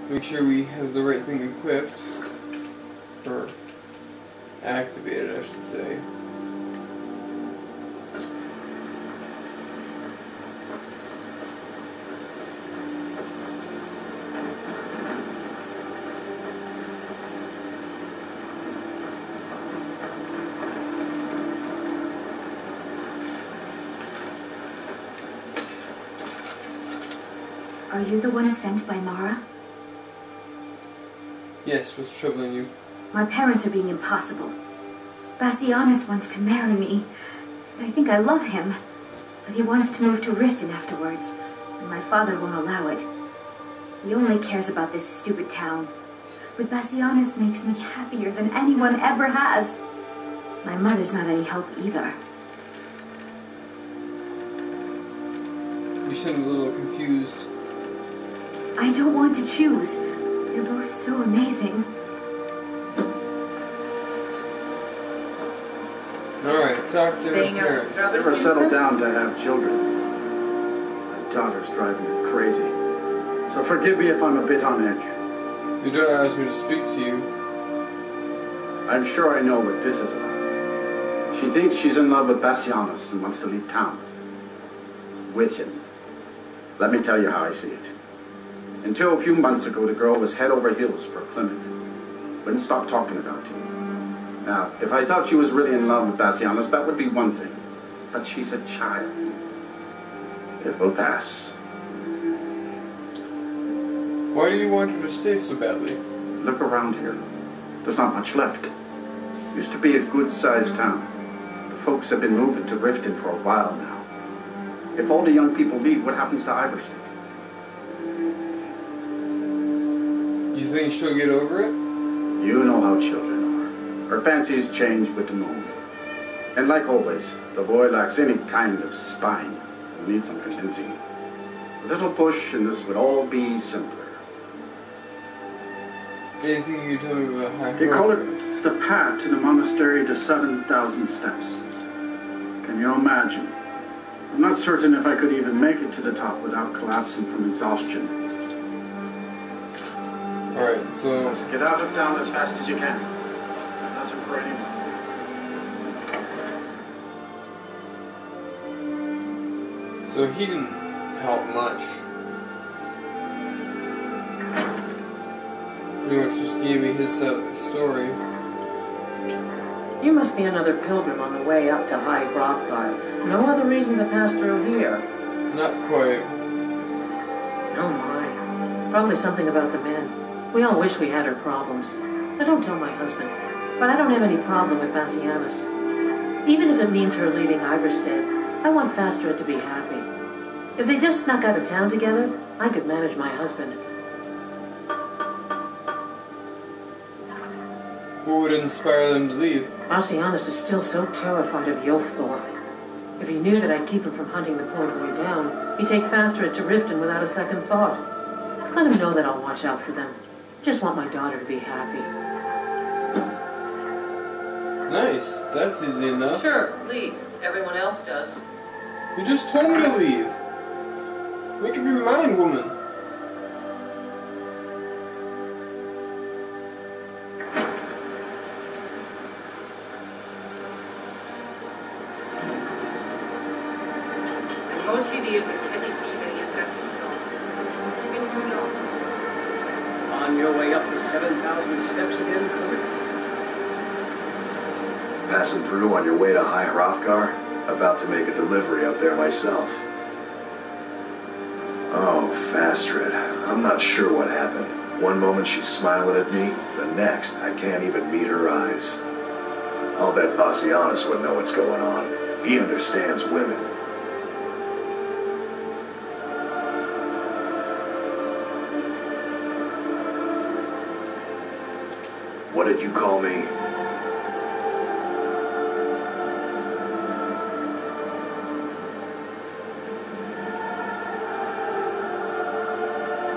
Make sure we have the right thing equipped. Or activated, I should say. Are you the one sent by Mara? Yes, what's troubling you? My parents are being impossible. Bassianus wants to marry me. I think I love him. But he wants to move to Riften afterwards, and my father won't allow it. He only cares about this stupid town. But Bassianus makes me happier than anyone ever has. My mother's not any help either. You seem a little confused. I don't want to choose. You're both so amazing. Alright, talk to her parents. Never settled down to have children. My daughter's driving me crazy. So forgive me if I'm a bit on edge. Your daughter asked me to speak to you. I'm sure I know what this is about. She thinks she's in love with Bassianus and wants to leave town. With him. Let me tell you how I see it. Until a few months ago, the girl was head over heels for Plymouth. Wouldn't stop talking about you. Now, if I thought she was really in love with Bassianus, that would be one thing. But she's a child. It will pass. Why do you want her to stay so badly? Look around here. There's not much left. Used to be a good-sized town. The folks have been moving to Riften for a while now. If all the young people leave, what happens to Iverson? You think she'll get over it? You know how children are. Her fancies change with the moon. And like always, the boy lacks any kind of spine. He'll need some convincing. A little push and this would all be simpler. Anything you can tell me about High They call it the path to the monastery to 7,000 steps. Can you imagine? I'm not certain if I could even make it to the top without collapsing from exhaustion. Alright, so... Let's get out of town as fast as you can. Nothing for anyone. So he didn't help much. Pretty much just gave me his side of the story. You must be another pilgrim on the way up to High Hrothgar. No other reason to pass through here. Not quite. Oh my. Probably something about the men. We all wish we had our problems. I don't tell my husband. But I don't have any problem with Bassianus. Even if it means her leaving Iverstead, I want Fastred to be happy. If they just snuck out of town together, I could manage my husband. What would inspire them to leave? Bassianus is still so terrified of Yolthor. If he knew that I'd keep him from hunting the poor boy down, he'd take Fastred to Riften without a second thought. Let him know that I'll watch out for them. Just want my daughter to be happy. Nice. That's easy enough. Sure, leave. Everyone else does. You just told me to leave. Make up your mind, woman. Mostly deal with petty thievery and rapid thoughts. Been too long. On your way up the 7,000 steps again, Clement? Passing through on your way to High Hrothgar? About to make a delivery up there myself. Oh, Fastred. I'm not sure what happened. One moment she's smiling at me, the next I can't even meet her eyes. I'll bet Bassianus would know what's going on. He understands women. What did you call me?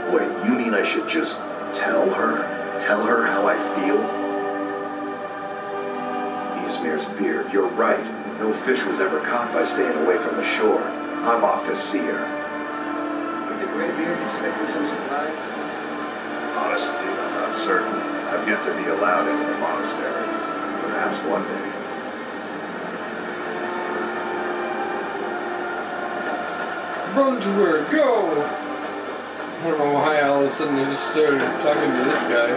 Wait, you mean I should just tell her? Tell her how I feel? Easmir's beard, you're right. No fish was ever caught by staying away from the shore. I'm off to see her. beard expecting some surprise? Honestly, I'm not certain. I've yet to be allowed into the monastery. Perhaps one day. Run to her, go! I don't know why all of a sudden I just started talking to this guy.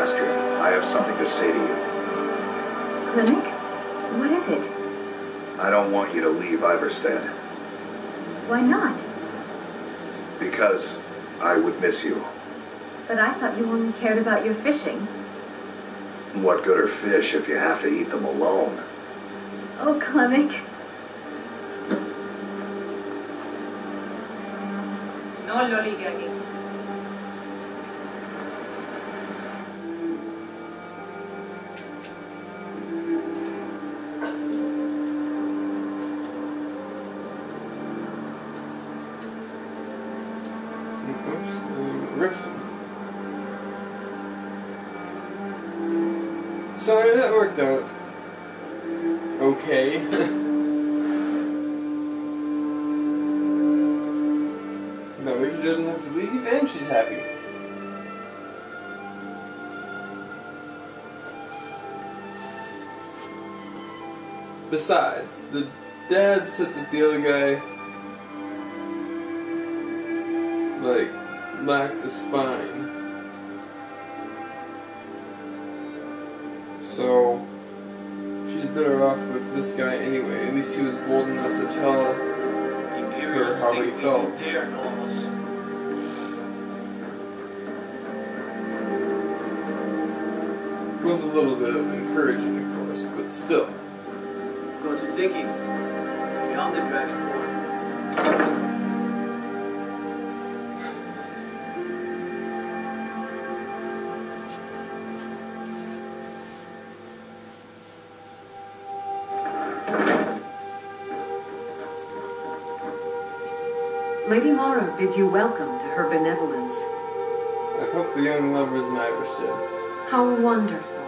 Astrid, I have something to say to you. Clinic? What is it? I don't want you to leave Iverstead. Why not? Because I would miss you. But I thought you only cared about your fishing. What good are fish if you have to eat them alone? Oh, Clemic. No lollygagging. Oops, riff. So that worked out okay. No, she doesn't have to leave, and she's happy. Besides, the dad said that the other guy, like, lacked the spine. So, she's better off with this guy anyway. At least he was bold enough to tell her how he felt. They're enormous. With a little bit of encouragement, of course, but still. Go to thinking. Beyond the dragon board. Lady Mara bids you welcome to her benevolence. I hope the young lovers in Iverstead. How wonderful.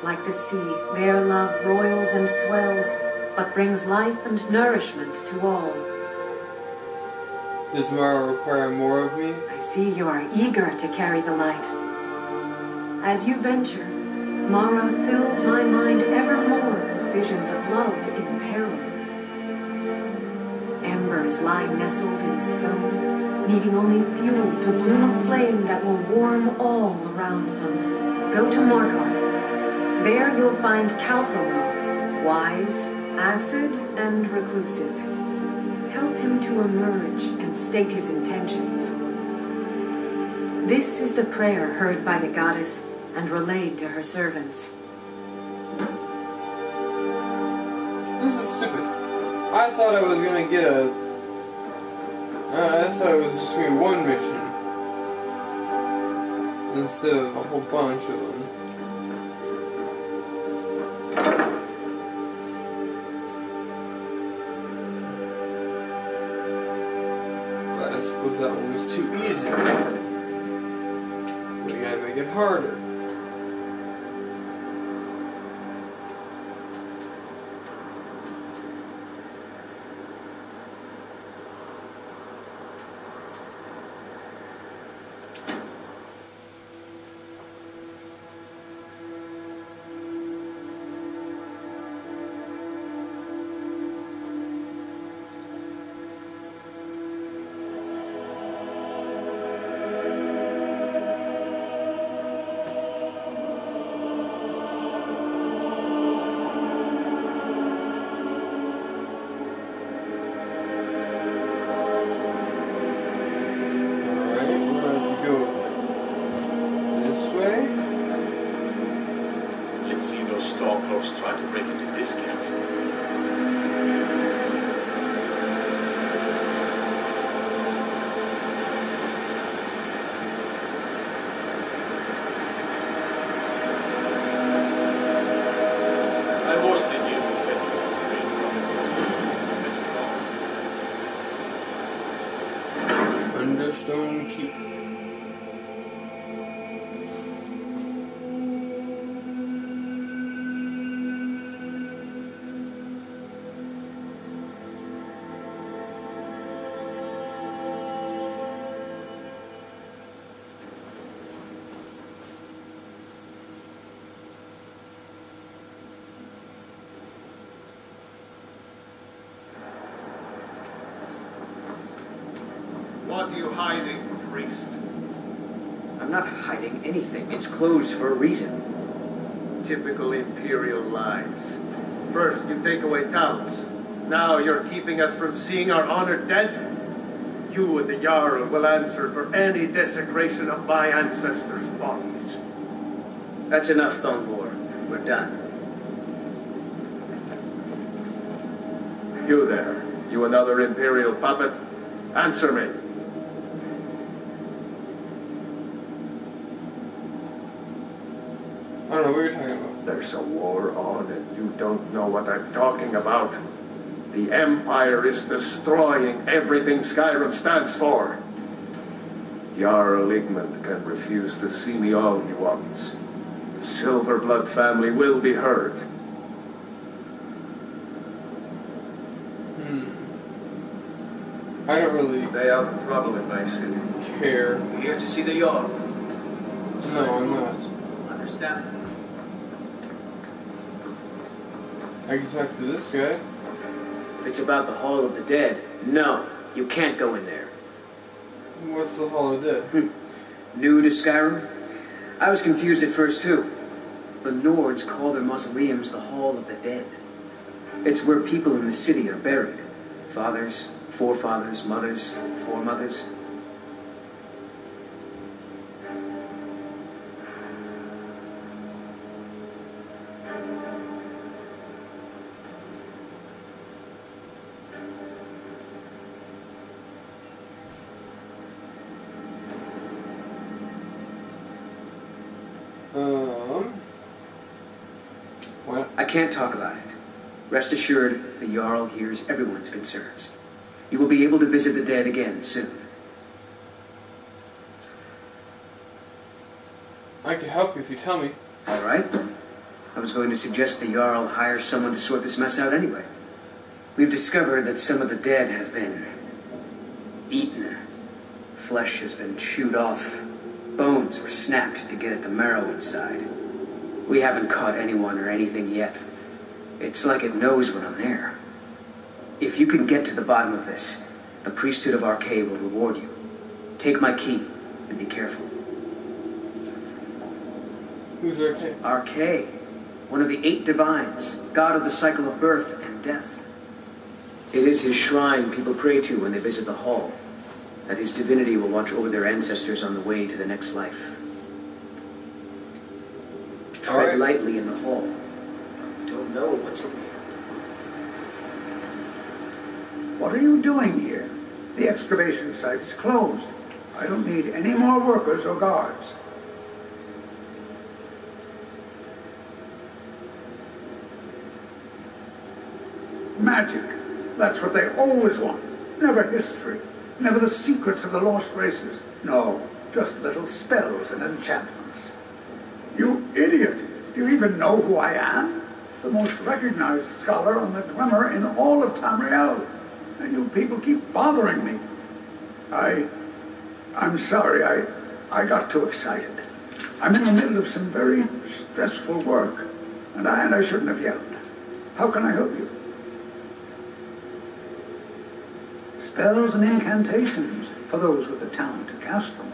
Like the sea, their love roils and swells, but brings life and nourishment to all. Does Mara require more of me? I see you are eager to carry the light. As you venture, Mara fills my mind evermore with visions of love in peril. Embers lie nestled in stone, needing only fuel to bloom a flame that will warm all around them. Go to Markov. There you'll find Calcero, wise, acid, and reclusive. Help him to emerge and state his intentions. This is the prayer heard by the goddess and relayed to her servants. This is stupid. I thought I was gonna get a... I thought it was just gonna be one mission. Instead of a whole bunch of them. But I suppose that one was too easy. We gotta make it harder. Stormcloaks tried to break into this cabin. I mostly deal with petty Understone Keep. What are you hiding, priest? I'm not hiding anything. It's closed for a reason. Typical Imperial lies. First, you take away Talos. Now you're keeping us from seeing our honored dead? You and the Jarl will answer for any desecration of my ancestors' bodies. That's enough, Thonvor. We're done. You there, you another Imperial puppet? Answer me. I don't know what you're talking about. There's a war on and you don't know what I'm talking about. The Empire is destroying everything Skyrim stands for. Jarl Igmund can refuse to see me all he wants. The Silverblood family will be heard. I don't really Stay out of trouble in my city. care. You're here to see the Jarl. No, I'm not. Understand? I can talk to this guy. If it's about the Hall of the Dead, no, you can't go in there. What's the Hall of Dead? New to Skyrim? I was confused at first too. The Nords call their mausoleums the Hall of the Dead. It's where people in the city are buried. Fathers, forefathers, mothers, foremothers. What? I can't talk about it. Rest assured, the Jarl hears everyone's concerns. You will be able to visit the dead again soon. I can help you if you tell me. All right. I was going to suggest the Jarl hire someone to sort this mess out anyway. We've discovered that some of the dead have been eaten. Flesh has been chewed off. Bones were snapped to get at the marrow inside. We haven't caught anyone or anything yet. It's like it knows when I'm there. If you can get to the bottom of this, the priesthood of Archay will reward you. Take my key and be careful. Who's Archay? Archay, one of the 8 divines, god of the cycle of birth and death. It is his shrine people pray to when they visit the hall, and his divinity will watch over their ancestors on the way to the next life. Tread lightly in the hall. You don't know what's in there. What are you doing here? The excavation site is closed. I don't need any more workers or guards. Magic. That's what they always want. Never history. Never the secrets of the lost races. No, just little spells and enchantments. You idiot! Do you even know who I am? The most recognized scholar on the Glimmer in all of Tamriel. And you people keep bothering me. I'm sorry, I got too excited. I'm in the middle of some very stressful work, and I shouldn't have yelled. How can I help you? Spells and incantations for those with the talent to cast them.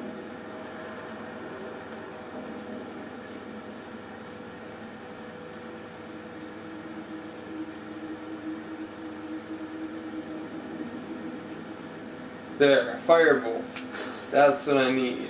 There, firebolt. That's what I need.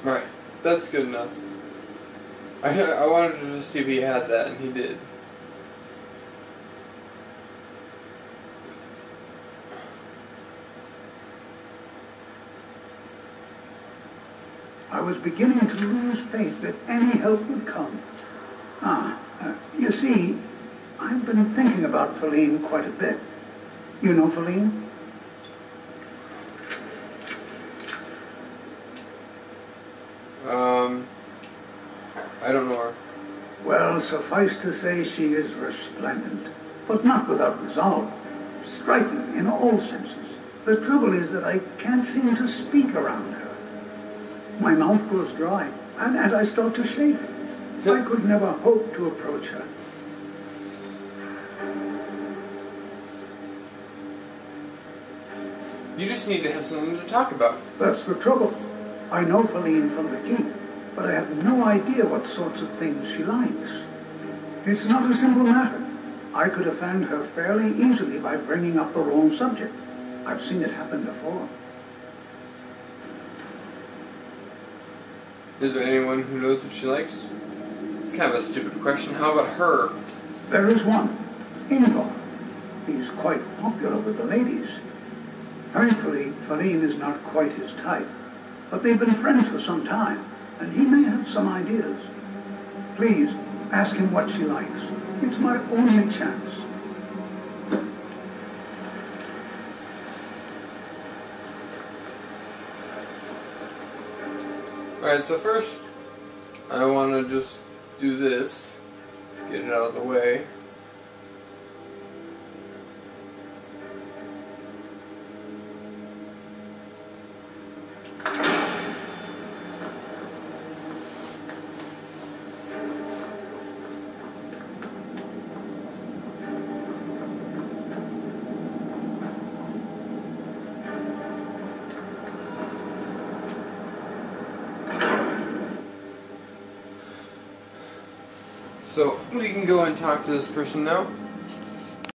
Right, that's good enough. I wanted to just see if he had that, and he did. I was beginning to lose faith that any help would come. You see, I've been thinking about Feline quite a bit. You know Feline? I don't know her. Well, suffice to say she is resplendent, but not without resolve. Striking in all senses. The trouble is that I can't seem to speak around her. My mouth grows dry, and I start to shake. I could never hope to approach her. You just need to have something to talk about. That's the trouble. I know Feline from the keep, but I have no idea what sorts of things she likes. It's not a simple matter. I could offend her fairly easily by bringing up the wrong subject. I've seen it happen before. Is there anyone who knows what she likes? It's kind of a stupid question. How about her? There is one, Ingvar. He's quite popular with the ladies. Thankfully, Feline is not quite his type, but they've been friends for some time, and he may have some ideas. Please, ask him what she likes. It's my only chance. Alright, so first, I want to just do this. Get it out of the way. So, we can go and talk to this person now.